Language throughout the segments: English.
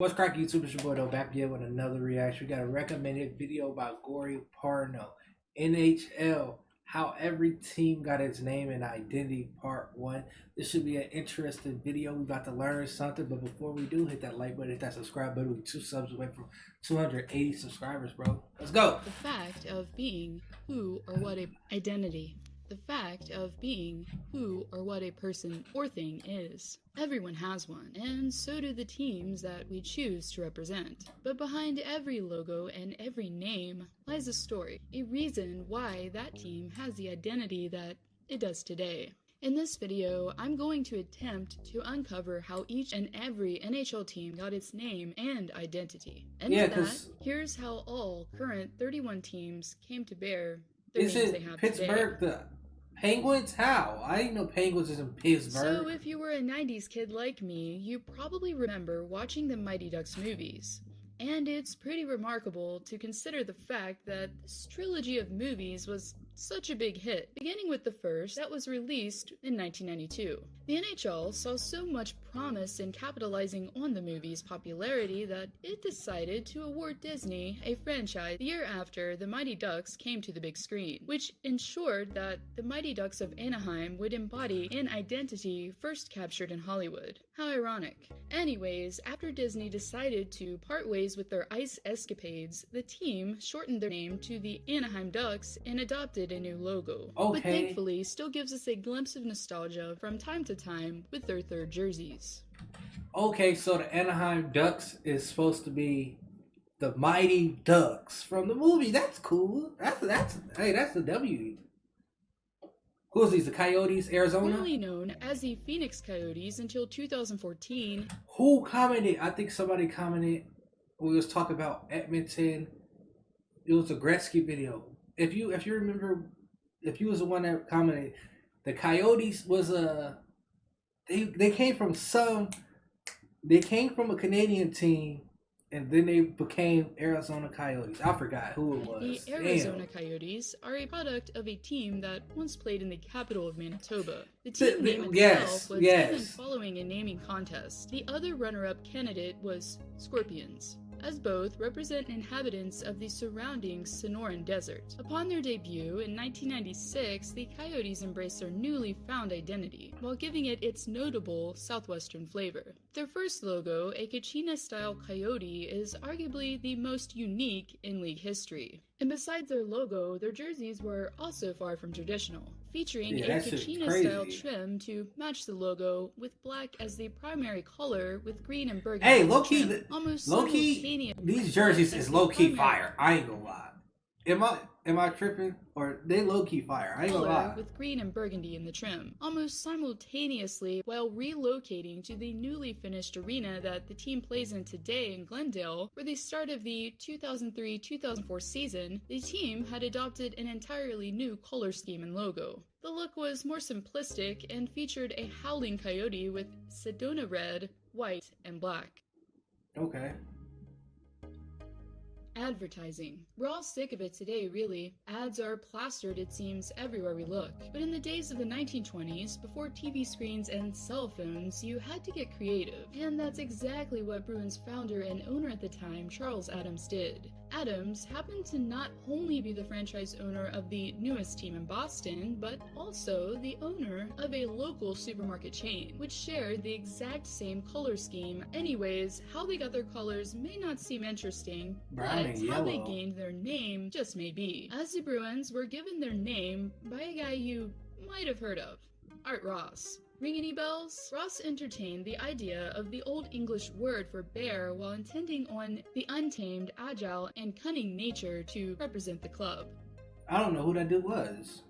What's cracking YouTube? It's your boy Though, back again with another reaction. We got a recommended video by Gory Parno. NHL, how every team got its name and identity, part 1. This should be an interesting video. We about to learn something, but before we do, hit that like button, hit that subscribe button. We're 2 subs away from 280 subscribers, bro. Let's go. The fact of being who or what a identity. The fact of being who or what a person or thing is. Everyone has one, and so do the teams that we choose to represent. But behind every logo and every name lies a story, a reason why that team has the identity that it does today. In this video, I'm going to attempt to uncover how each and every NHL team got its name and identity. And for that, here's how all current 31 teams came to bear the names they have Pittsburgh today. the Penguins? How? I didn't know Penguins is in Pittsburgh. So if you were a 90s kid like me, you probably remember watching the Mighty Ducks movies. And it's pretty remarkable to consider the fact that this trilogy of movies was such a big hit, beginning with the first that was released in 1992. The NHL saw so much promise in capitalizing on the movie's popularity that it decided to award Disney a franchise the year after the Mighty Ducks came to the big screen, which ensured that the Mighty Ducks of Anaheim would embody an identity first captured in Hollywood. How ironic. Anyways, after Disney decided to part ways with their ice escapades, the team shortened their name to the Anaheim Ducks and adopted a new logo. But thankfully still gives us a glimpse of nostalgia from time to time with their third jerseys. Okay, so the Anaheim Ducks is supposed to be the Mighty Ducks from the movie. That's cool. That's the W. Who's these? The Coyotes, Arizona? Formerly known as the Phoenix Coyotes until 2014. Who commented? I think somebody commented. We was talking about Edmonton. It was a Gretzky video. If you remember, if you was the one that commented, the Coyotes was they came from a Canadian team, and then they became Arizona Coyotes. I forgot who it was. The Arizona Coyotes are a product of a team that once played in the capital of Manitoba. The team name itself was given following a naming contest. The other runner-up candidate was Scorpions, as both represent inhabitants of the surrounding Sonoran Desert. Upon their debut in 1996, the Coyotes embraced their newly found identity, while giving it its notable southwestern flavor. Their first logo, a Kachina-style coyote, is arguably the most unique in league history. And besides their logo, their jerseys were also far from traditional, featuring a Kachina-style trim to match the logo, with black as the primary color, with green and burgundy. Hey, low-key, these jerseys is low-key fire. I ain't gonna lie. Am I tripping? Or they low-key fire? I ain't gonna lie. With green and burgundy in the trim, almost simultaneously while relocating to the newly finished arena that the team plays in today in Glendale. For the start of the 2003-2004 season, the team had adopted an entirely new color scheme and logo. The look was more simplistic and featured a howling coyote with Sedona red, white, and black. Okay. Advertising. We're all sick of it today, really. Ads are plastered, it seems, everywhere we look. But in the days of the 1920s, before TV screens and cell phones, you had to get creative. And that's exactly what Bruins founder and owner at the time, Charles Adams, did. Adams happened to not only be the franchise owner of the newest team in Boston, but also the owner of a local supermarket chain, which shared the exact same color scheme. Anyways, how they got their colors may not seem interesting, but how they gained their name just may be. As the Bruins were given their name by a guy you might have heard of, Art Ross. Ring any bells? Ross entertained the idea of the Old English word for bear while intending on the untamed, agile, and cunning nature to represent the club. I don't know who that dude was.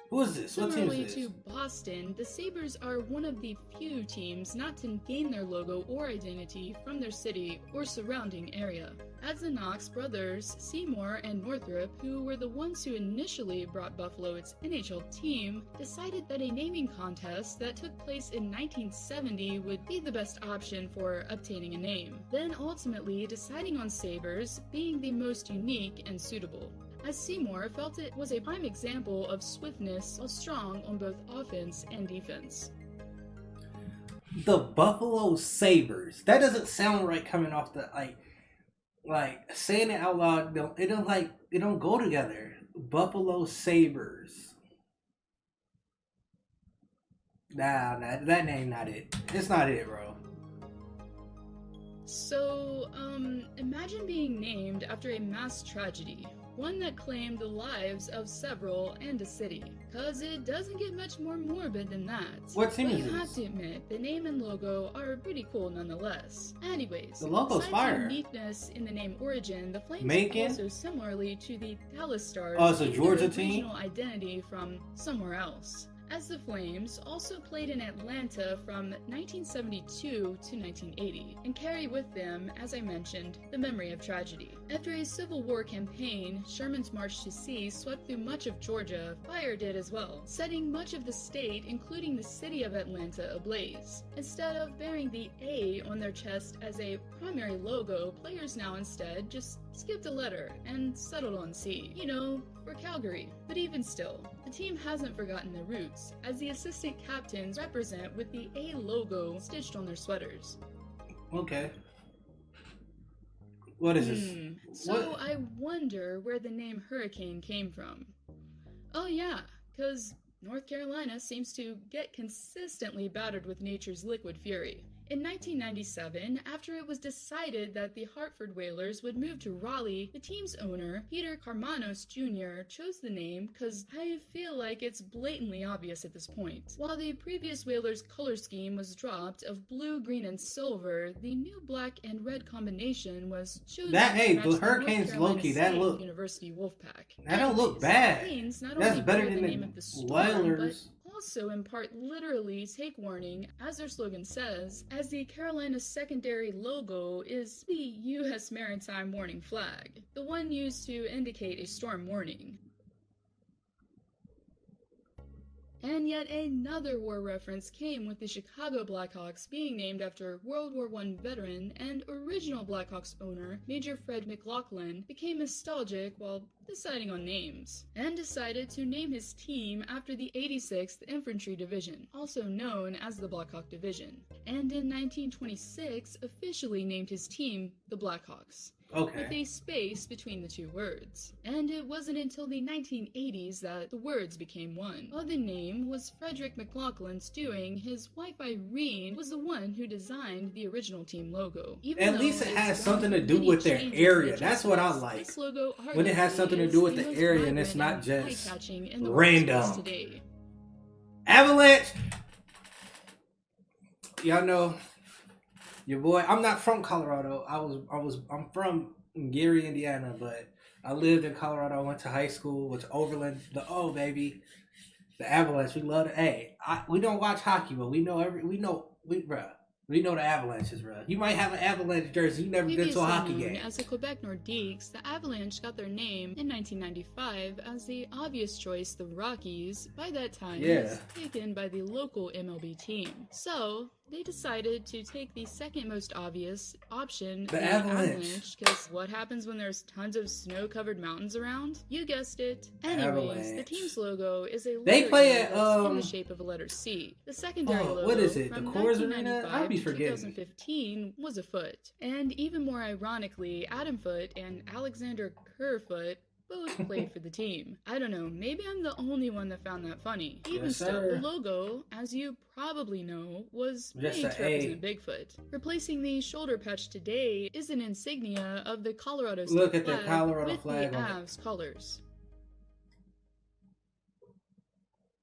Who is this? What team is this? Similarly to Boston, the Sabres are one of the few teams not to gain their logo or identity from their city or surrounding area. As the Knox brothers, Seymour and Northrop, who were the ones who initially brought Buffalo its NHL team, decided that a naming contest that took place in 1970 would be the best option for obtaining a name, then ultimately deciding on Sabres being the most unique and suitable, as Seymour felt it was a prime example of swiftness while strong on both offense and defense. The Buffalo Sabres. That doesn't sound right coming off the like saying it out loud. It don't go together. Buffalo Sabres. Nah, that name not it. It's not it, bro. So, imagine being named after a mass tragedy, one that claimed the lives of several and a city. Cause it doesn't get much more morbid than that. What team but is you this? have to admit, the name and logo are pretty cool nonetheless. Anyways, The logo's besides fire. uniqueness in the name origin, the Flames Macon? also similarly to the Dallas Stars. Oh, it's a gained Georgia their team? original identity from somewhere else. As the Flames also played in Atlanta from 1972 to 1980, and carry with them, as I mentioned, the memory of tragedy. After a Civil War campaign, Sherman's March to Sea swept through much of Georgia, fire did as well, setting much of the state, including the city of Atlanta, ablaze. Instead of bearing the A on their chest as a primary logo, players now instead just skipped a letter and settled on C. You know, for Calgary. But even still, the team hasn't forgotten their roots, as the assistant captains represent with the A logo stitched on their sweaters. Okay. What is this? So I wonder where the name Hurricane came from. Oh yeah, cause North Carolina seems to get consistently battered with nature's liquid fury. In 1997, after it was decided that the Hartford Whalers would move to Raleigh, the team's owner, Peter Karmanos Jr., chose the name because I feel like it's blatantly obvious at this point. While the previous Whalers color scheme was dropped of blue, green, and silver, the new black and red combination was chosen to match the Hurricanes low-key, that look... University Wolfpack. That don't look bad. Flames not That's only better bore than the name the of the storm, Whalers. but also in part literally take warning, as their slogan says, as the Carolina secondary logo is the U.S. Maritime Warning Flag, the one used to indicate a storm warning. And yet another war reference came with the Chicago Blackhawks being named after World War I veteran and original Blackhawks owner Major Fred McLaughlin became nostalgic while deciding on names, and decided to name his team after the 86th Infantry Division, also known as the Black Hawk Division, and in 1926 officially named his team the Blackhawks. Okay. With a space between the two words. And it wasn't until the 1980s that the words became one. While the name was Frederick McLaughlin's doing, his wife Irene was the one who designed the original team logo. At least it has something to do with their area. That's what I like. This logo when it has something to do with the area and it's not just random. Avalanche! Y'all know your boy, I'm not from Colorado. I'm from Gary, Indiana, but I lived in Colorado. I went to high school, went to Overland. The Avalanche. We love it. Hey, we don't watch hockey, but we know we know the Avalanches, bro. You might have an Avalanche jersey. You never been to a hockey game. As the Quebec Nordiques, the Avalanche got their name in 1995 as the obvious choice, the Rockies, by that time was taken by the local MLB team. So they decided to take the second most obvious option, the Avalanche, because what happens when there's tons of snow-covered mountains around? You guessed it. Anyways, the team's logo is a letter in the shape of a letter C. The secondary logo what is it? From The Coors Arena? I'll be to forgetting. 2015 was a foot. And even more ironically, Adam Foote and Alexander Kerfoot both played for the team. I don't know, maybe I'm the only one that found that funny. Even still, the logo, as you probably know, was made to represent Bigfoot. Replacing the shoulder patch today is an insignia of the Colorado State Look at flag the Colorado with flag the on Avs colors.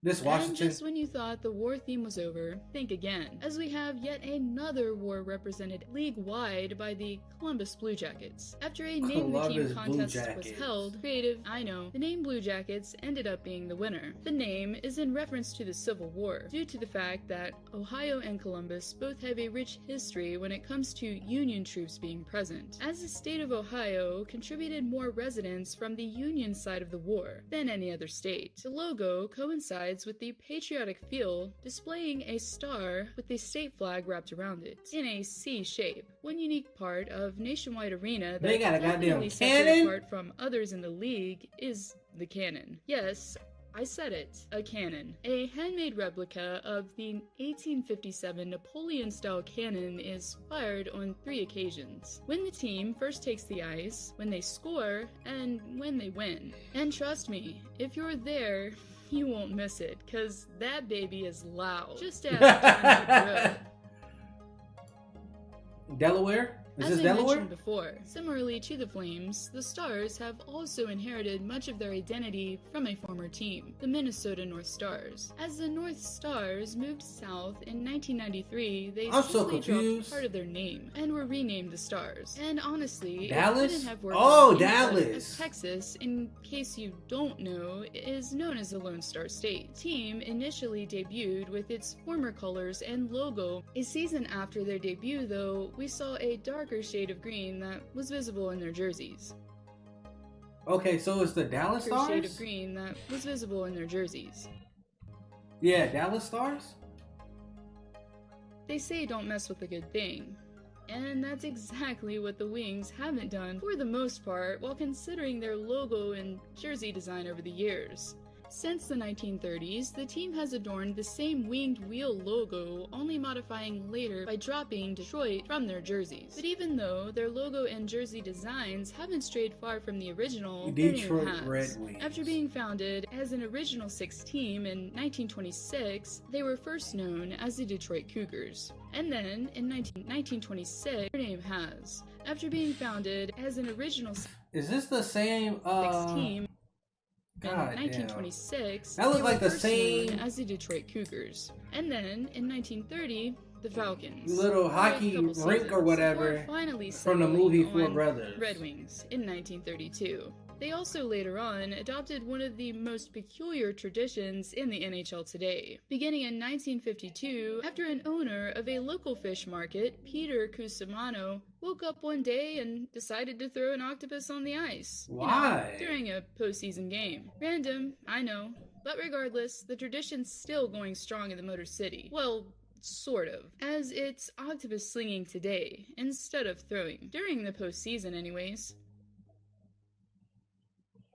This Washington. And just when you thought the war theme was over, think again, as we have yet another war represented league-wide by the Columbus Blue Jackets. After a name-the-team contest was held, creative, I know, the name Blue Jackets ended up being the winner. The name is in reference to the Civil War, due to the fact that Ohio and Columbus both have a rich history when it comes to Union troops being present, as the state of Ohio contributed more residents from the Union side of the war than any other state. The logo coincides with the patriotic feel, displaying a star with the state flag wrapped around it, in a C shape. One unique part of Nationwide Arena that got a goddamn definitely sets it apart from others in the league is the cannon. Yes, I said it, a cannon. A handmade replica of the 1857 Napoleon-style cannon is fired on 3 occasions. When the team first takes the ice, when they score, and when they win. And trust me, if you're there, you won't miss it, cause that baby is loud. Just ask Johnny Bro. Delaware? Is As this I Delaware? mentioned before, similarly to the Flames, the Stars have also inherited much of their identity from a former team, the Minnesota North Stars. As the North Stars moved south in 1993, they simply dropped part of their name and were renamed the Stars. And honestly, Dallas? it couldn't have worked Oh, out any better, Dallas! as Texas, in case you don't know, is known as the Lone Star State. The team initially debuted with its former colors and logo. A season after their debut, though, we saw a darker shade of green that was visible in their jerseys. Okay, so it's the Dallas Stars? Shade of green that was visible in their jerseys. Yeah, Dallas Stars? They say don't mess with a good thing. And that's exactly what the Wings haven't done for the most part while considering their logo and jersey design over the years. Since the 1930s, the team has adorned the same winged wheel logo, only modifying later by dropping Detroit from their jerseys. But even though their logo and jersey designs haven't strayed far from the original, Detroit Redwings. After being founded as an Original Six team in 1926, they were first known as the Detroit Cougars. And then, in 1926, their name has. After being founded as an Original Is this the same, Six team, in God 1926, that was they like were the first same known as the Detroit Cougars. And then, in 1930, the Falcons. little for a hockey couple rink seasons, or whatever before finally from the settling movie Four on Brothers. Redwings in 1932. They also later on adopted one of the most peculiar traditions in the NHL today. Beginning in 1952, after an owner of a local fish market, Peter Cusimano, woke up one day and decided to throw an octopus on the ice. Why? During a postseason game. Random, I know. But regardless, the tradition's still going strong in the Motor City. Well, sort of. As it's octopus slinging today, instead of throwing. During the postseason anyways.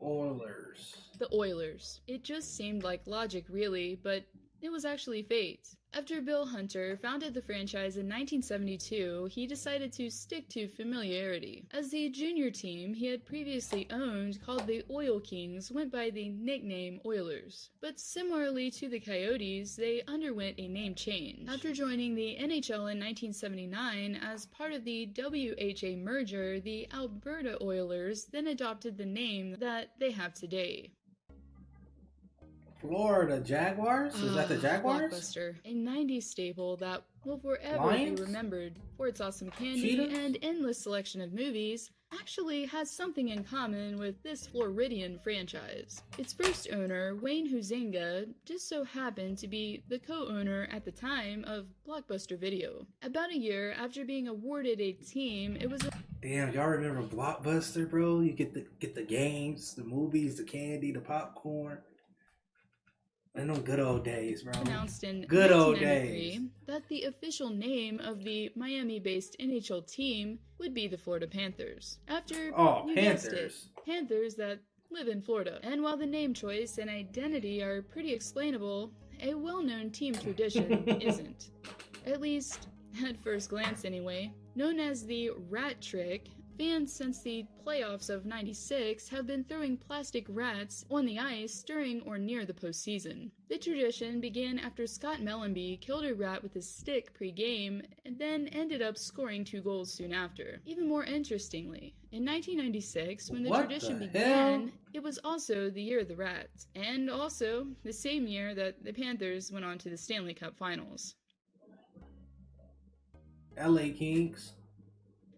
Oilers. The Oilers. It just seemed like logic really, but it was actually fate. After Bill Hunter founded the franchise in 1972, he decided to stick to familiarity. As the junior team he had previously owned, called the Oil Kings, went by the nickname Oilers. But similarly to the Coyotes, they underwent a name change. After joining the NHL in 1979 as part of the WHA merger, the Alberta Oilers then adopted the name that they have today. Florida Jaguars? Is that the Jaguars? Blockbuster, a 90s staple that will forever Lions? be remembered for its awesome candy Cheetahs? and endless selection of movies, actually has something in common with this Floridian franchise. Its first owner, Wayne Huizenga, just so happened to be the co-owner at the time of Blockbuster Video. About a year after being awarded a team, it was Damn, y'all remember Blockbuster, bro? You get the games, the movies, the candy, the popcorn. In them good old days, bro. announced in Good old 1993 days. that the official name of the Miami-based NHL team would be the Florida Panthers. After, you guessed it, Panthers. Panthers that live in Florida. And while the name choice and identity are pretty explainable, a well-known team tradition isn't. At least, at first glance anyway. Known as the Rat Trick, fans since the playoffs of '96 have been throwing plastic rats on the ice during or near the postseason. The tradition began after Scott Mellenby killed a rat with his stick pre-game and then ended up scoring 2 goals soon after. Even more interestingly, in 1996, when the tradition began, it was also the year of the rat, and also the same year that the Panthers went on to the Stanley Cup Finals. LA Kings.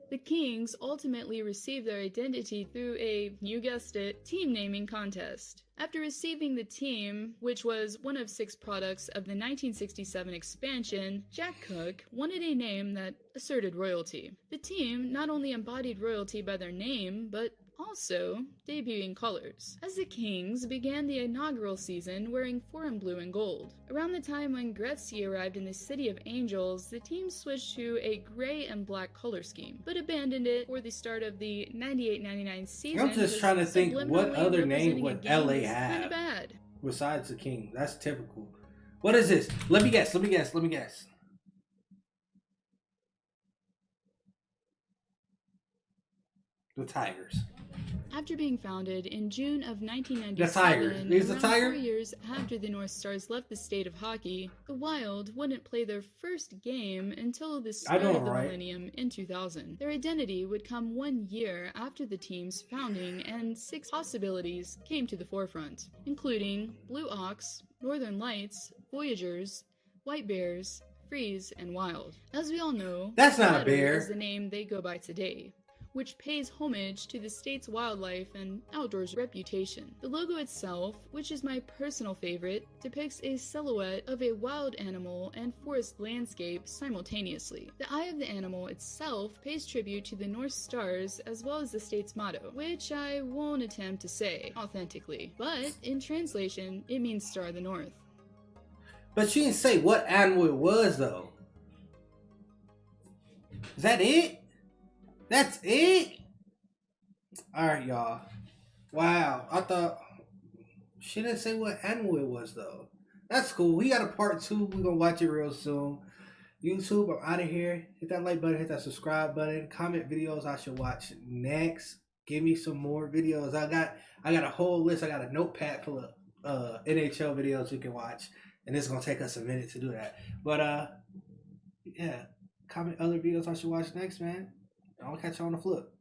The Kings ultimately received their identity through a, you guessed it, team naming contest. After receiving the team, which was one of 6 products of the 1967 expansion, Jack Cook wanted a name that asserted royalty. The team not only embodied royalty by their name, but also debuting colors, as the Kings began the inaugural season wearing foreign blue and gold. Around the time when Gretzky arrived in the City of Angels, the team switched to a gray and black color scheme, but abandoned it for the start of the 98-99 season. I'm just trying to think what other name would LA have. Kinda bad. besides the king. That's typical. What is this? Let me guess. The Tigers. After being founded in June of 1997, The Tigers. Is the around Tiger? 4 years after the North Stars left the state of hockey, the Wild wouldn't play their first game until the start of the millennium in 2000. Their identity would come 1 year after the team's founding, and 6 possibilities came to the forefront, including Blue Ox, Northern Lights, Voyagers, White Bears, Freeze, and Wild. As we all know, that's not a Bear bear. is the name they go by today, which pays homage to the state's wildlife and outdoors reputation. The logo itself, which is my personal favorite, depicts a silhouette of a wild animal and forest landscape simultaneously. The eye of the animal itself pays tribute to the North Stars as well as the state's motto, which I won't attempt to say authentically, but in translation, it means Star of the North. But she didn't say what animal it was, though. Is that it? That's it? Alright, y'all. Wow. I thought she didn't say what animal it was, though. That's cool. We got a part 2. We're going to watch it real soon. YouTube, I'm out of here. Hit that like button. Hit that subscribe button. Comment videos I should watch next. Give me some more videos. I got a whole list. I got a notepad full of NHL videos we can watch. And it's going to take us a minute to do that. But, yeah. Comment other videos I should watch next, man. I'll catch you on the flip.